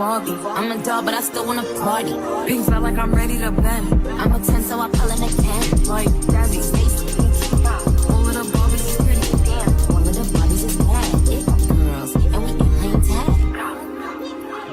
Barbie. I'm a doll, but I still wanna party. Pink felt like I'm ready to bend. I'm a 10, so I pull in a 10. Like Daddy, Stacy, all of the Barbies is pretty. Damn, all of the Barbies is bad. It girls, and we ain't playing tag.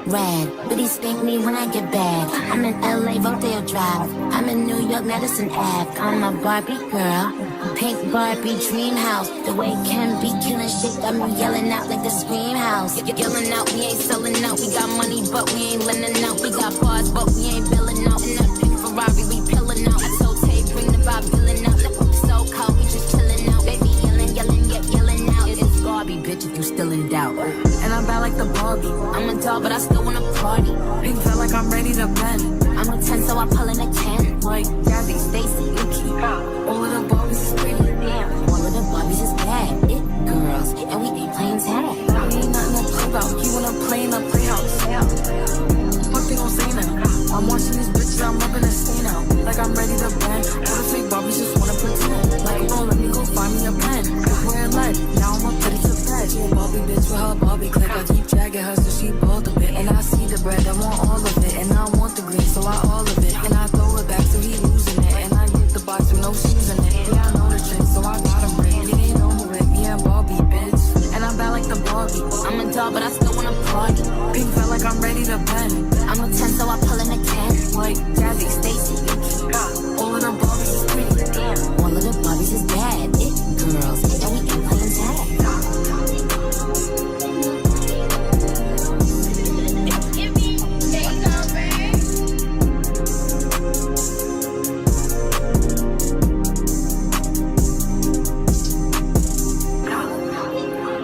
Rad, but he spank me when I get bad. I'm in LA, Rodeo Drive. I'm in New York, Madison Ave. I'm a Barbie girl. Pink Barbie dream house. The way Ken be killing shit got me yelling out like the scream house. Yelling out, we ain't selling out. We got money, but we ain't lending out. We got bars, but we ain't billing out. In that pink Ferrari, we pillin' out. I told Tay, bring the vibe, billing out. So cold, we just chillin' out. Baby yelling, yelling, yet yelling out. It's Barbie, bitch, if you still in doubt. And I'm bad like the Barbie. I'm a doll, but I still wanna party. Pink felt like I'm ready to bend. I'm a 10, so I pull in a 10. Like Gabby, Stacy, Yuki. All of the Barbies is pretty. Damn, all of the Barbies is bad. It girls, and we ain't playing tag. We ain't nothing to play about. You wanna play in the playhouse? Fuck, they gon' say now. I'm watching these bitches, I'm up in a scene now. Like I'm ready to bend. All the fake Barbies just wanna pretend. Like, oh, let me go find me a pen. Wearing lead, now I'm up ready to bed. She a Barbie bitch with her Barbie click. I keep dragging her so she bald a bit. And I see the bread, I want all of it. And I want the green, so I all of it. And I throw it back so he losing it. And I hit the box with no shoes in it. Yeah, I know the trick, so I got him rigged. It ain't over with me and Barbie, bitch. And I'm bad like the Barbie. I'm a doll, but I still wanna party. Pink felt like I'm ready to bend. I'm a 10, so I pull in a 10. Like Gabby, Stacy, Yuki. All of the Barbies is pretty. Damn, all of the Barbies is bad. It girls, and we ain't playing tag.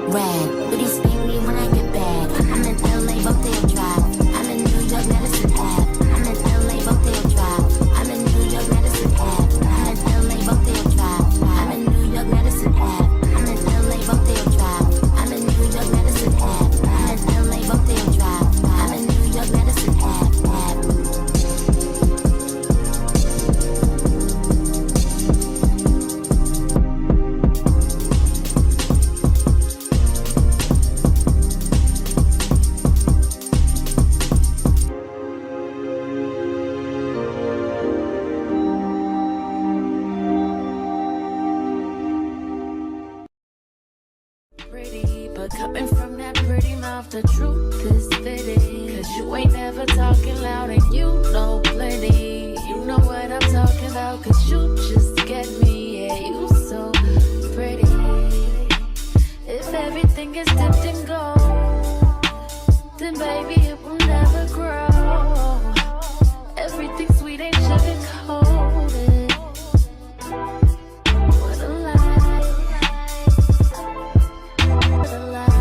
Rad, but he spank me when I get bad. I'm in LA, Rodeo Drive. I'm in New York, Madison Ave. I'm in LA, Rodeo Drive. I'm in New York, Madison Ave. I'm in LA, Rodeo Drive. I'm in New York, Madison Ave. I'm in LA, Rodeo Drive. I'm in New York, Madison Ave. I'm in LA, Rodeo Drive. I'm in New York, Madison Ave. Pretty, but coming from that pretty mouth, the truth is fitting. Cause you ain't never talking loud and you know plenty. You know what I'm talking about, cause you just get me. Yeah, you so pretty. If everything is dipped in gold, then baby it will never grow. Everything sweet ain't sugar coated. What a lie. What a lie.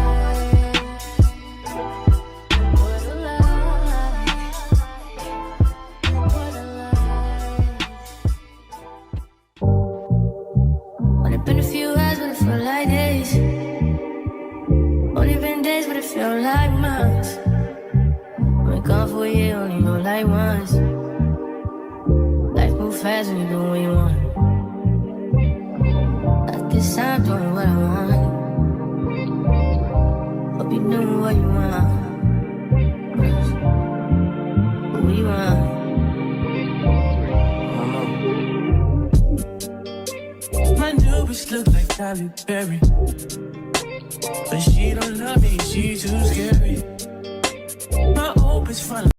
What a lie. What a lie. Only been a few hours, but it felt like days. Only been days, but it felt like months. Been gone for a year, only know like once. Life move fast when you do what you want. I guess I'm doing what I want. Hope you doing what you want. What you want? My new bitch look like Halle Berry, but she don't love me, she too scary. My old bitch fun.